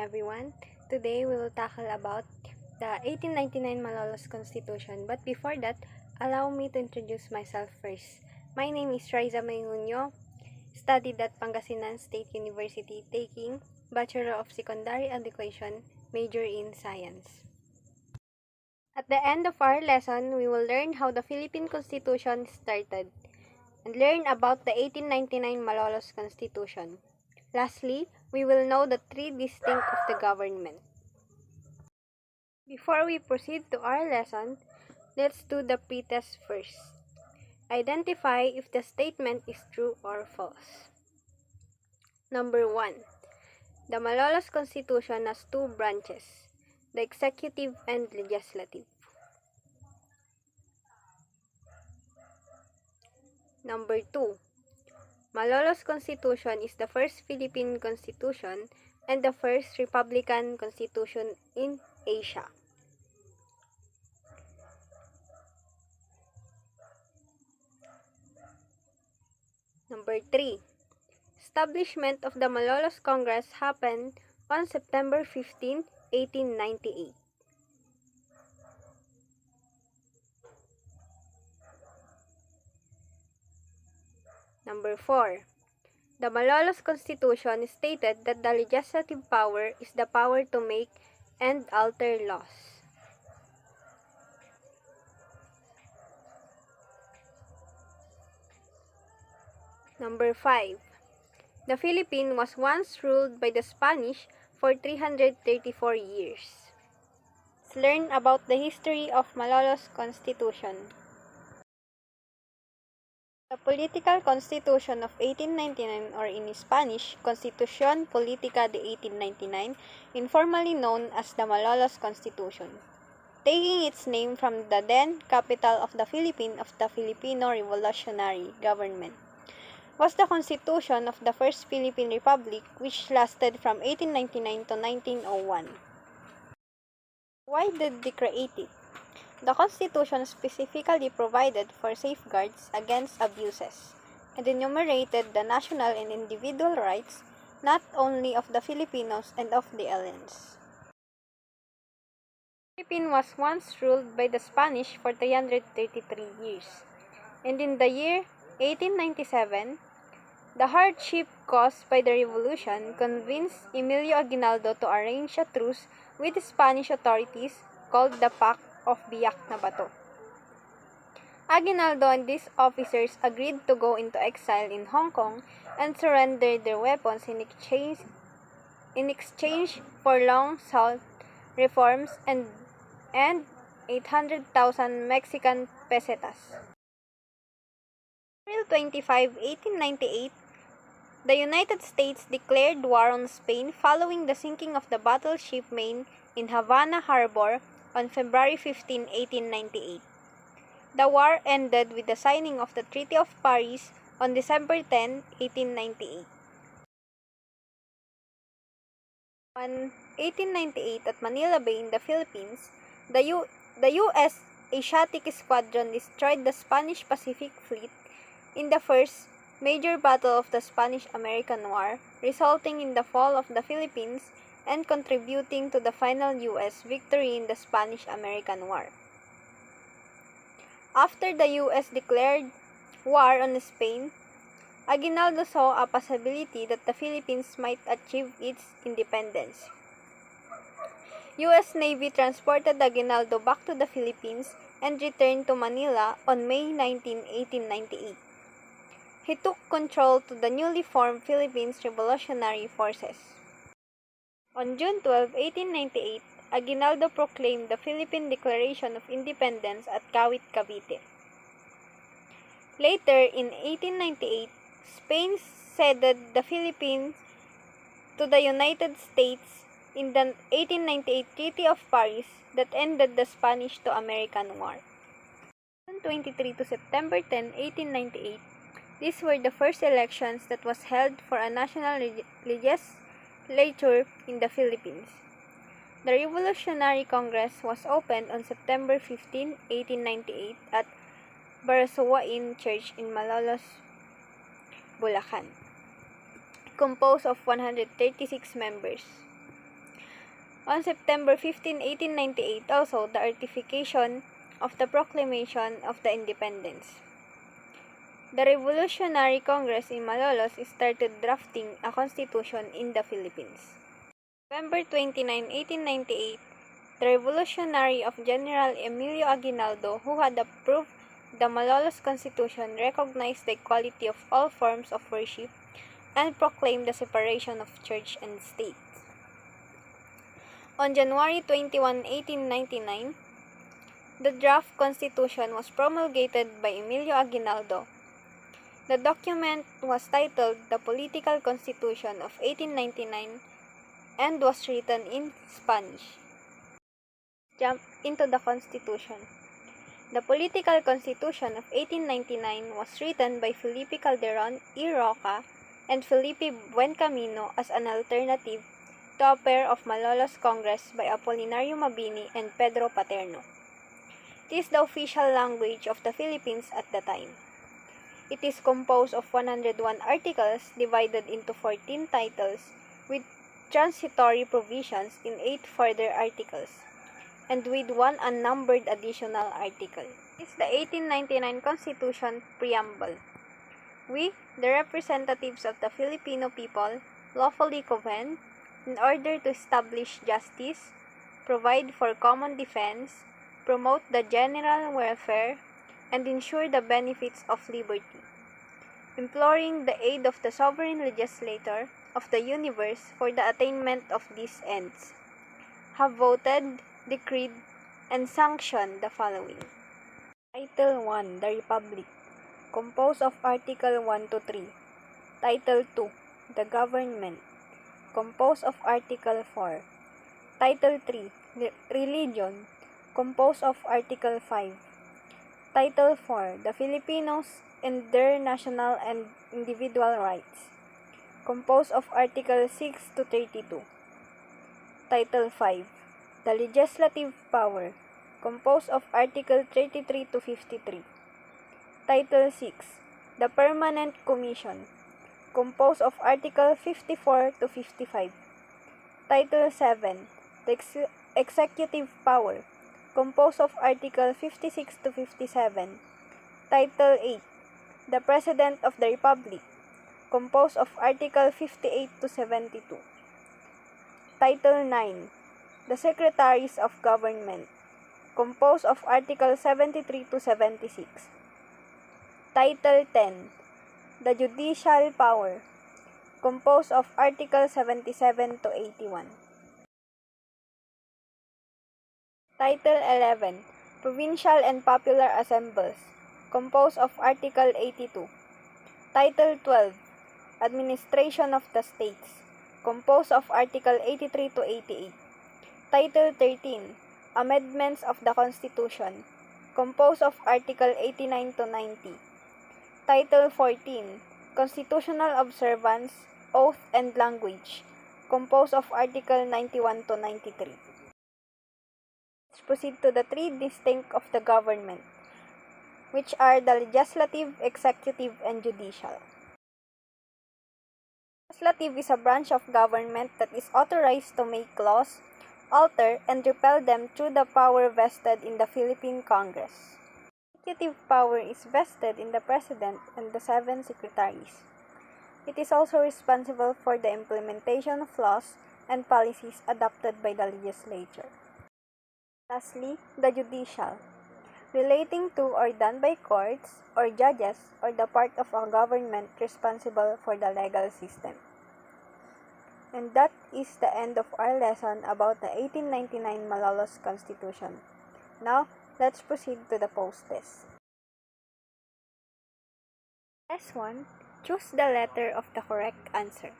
everyone. Today we will tackle about the 1899 Malolos Constitution. But before that, allow me to introduce myself first. My name is Raiza Mayunyo, studied at Pangasinan State University, taking Bachelor of Secondary Education, major in Science. At the end of our lesson, we will learn how the Philippine Constitution started and learn about the 1899 Malolos Constitution. Lastly, we will know the three distinct of the government. Before we proceed to our lesson, let's do the pretest first. Identify if the statement is true or false. Number 1. The Malolos Constitution has two branches, the executive and legislative. Number 2. Malolos Constitution is the first Philippine Constitution and the first Republican Constitution in Asia. Number 3. Establishment of the Malolos Congress happened on September 15, 1898. Number 4. The Malolos Constitution stated that the legislative power is the power to make and alter laws. Number 5. The Philippines was once ruled by the Spanish for 334 years. Let's learn about the history of Malolos Constitution. The political constitution of 1899, or in Spanish, Constitución Política de 1899, informally known as the Malolos Constitution, taking its name from the then capital of the Philippines of the Filipino Revolutionary Government, was the constitution of the First Philippine Republic, which lasted from 1899 to 1901. Why did they create it? The Constitution specifically provided for safeguards against abuses and enumerated the national and individual rights not only of the Filipinos and of the aliens. The Philippines was once ruled by the Spanish for 333 years, and in the year 1897, the hardship caused by the revolution convinced Emilio Aguinaldo to arrange a truce with the Spanish authorities called the Pact of Biak na Bato. Aguinaldo and these officers agreed to go into exile in Hong Kong and surrender their weapons in exchange for long-sought reforms and 800,000 Mexican pesetas. April 25, 1898, the United States declared war on Spain following the sinking of the battleship Maine in Havana Harbor on February 15, 1898. The war ended with the signing of the Treaty of Paris on December 10, 1898. On 1898, at Manila Bay in the Philippines, the U.S. Asiatic Squadron destroyed the Spanish Pacific Fleet in the first major battle of the Spanish-American War, resulting in the fall of the Philippines and contributing to the final U.S. victory in the Spanish-American War. After the U.S. declared war on Spain, Aguinaldo saw a possibility that the Philippines might achieve its independence. U.S. Navy transported Aguinaldo back to the Philippines and returned to Manila on May 19, 1898. He took control to the newly formed Philippines Revolutionary Forces. On June 12, 1898, Aguinaldo proclaimed the Philippine Declaration of Independence at Kawit, Cavite. Later, in 1898, Spain ceded the Philippines to the United States in the 1898 Treaty of Paris that ended the Spanish to American War. June 23 to September 10, 1898, these were the first elections that was held for a national legislature in the Philippines. The Revolutionary Congress was opened on September 15, 1898 at Barasoain Church in Malolos, Bulacan, composed of 136 members. On September 15, 1898, also the ratification of the Proclamation of the Independence. The Revolutionary Congress in Malolos started drafting a constitution in the Philippines. November 29, 1898, the Revolutionary of General Emilio Aguinaldo, who had approved the Malolos Constitution, recognized the equality of all forms of worship and proclaimed the separation of church and state. On January 21, 1899, the draft constitution was promulgated by Emilio Aguinaldo. The document was titled The Political Constitution of 1899 and was written in Spanish. Jump into the Constitution. The Political Constitution of 1899 was written by Felipe Calderon y Roca and Felipe Buencamino as an alternative to a pair of Malolos Congress by Apolinario Mabini and Pedro Paterno. It is the official language of the Philippines at the time. It is composed of 101 articles divided into 14 titles with transitory provisions in 8 further articles, and with one unnumbered additional article. This is the 1899 Constitution Preamble. We, the representatives of the Filipino people, lawfully convene in order to establish justice, provide for common defense, promote the general welfare, and ensure the benefits of liberty, imploring the aid of the sovereign legislator of the universe for the attainment of these ends, have voted, decreed, and sanctioned the following. Title 1. The Republic, composed of Article 1 to 3. Title 2. The Government, composed of Article 4. Title 3. Religion, composed of Article 5. Title 4. The Filipinos and their national and individual rights, composed of Article 6 to 32. Title 5. The Legislative Power, composed of Article 33 to 53. Title 6. The Permanent Commission, composed of Article 54 to 55. Title 7. The Executive Power, composed of Article 56 to 57. Title 8. The President of the Republic, composed of Article 58 to 72. Title 9. The Secretaries of Government, composed of Article 73 to 76. Title 10. The Judicial Power, composed of Article 77 to 81. Title 11. Provincial and Popular Assemblies, composed of Article 82. Title 12. Administration of the States, composed of Article 83 to 88. Title 13. Amendments of the Constitution, composed of Article 89 to 90. Title 14. Constitutional Observance, Oath and Language, composed of Article 91 to 93. Let's proceed to the three distinct of the government, which are the legislative, executive, and judicial. Legislative is a branch of government that is authorized to make laws, alter, and repeal them through the power vested in the Philippine Congress. Executive power is vested in the President and the 7 secretaries. It is also responsible for the implementation of laws and policies adopted by the legislature. Lastly, the judicial, relating to or done by courts or judges or the part of a government responsible for the legal system. And that is the end of our lesson about the 1899 Malolos Constitution. Now, let's proceed to the post-test. S1. Choose the letter of the correct answer.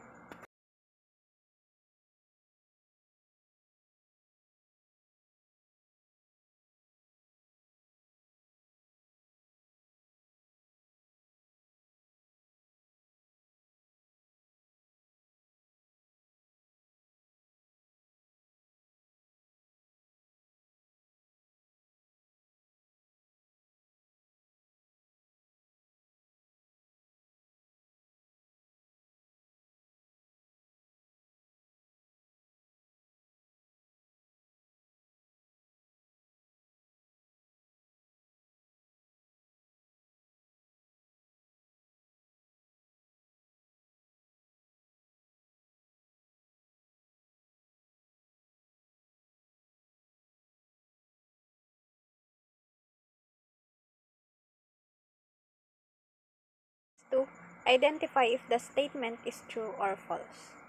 Identify if the statement is true or false.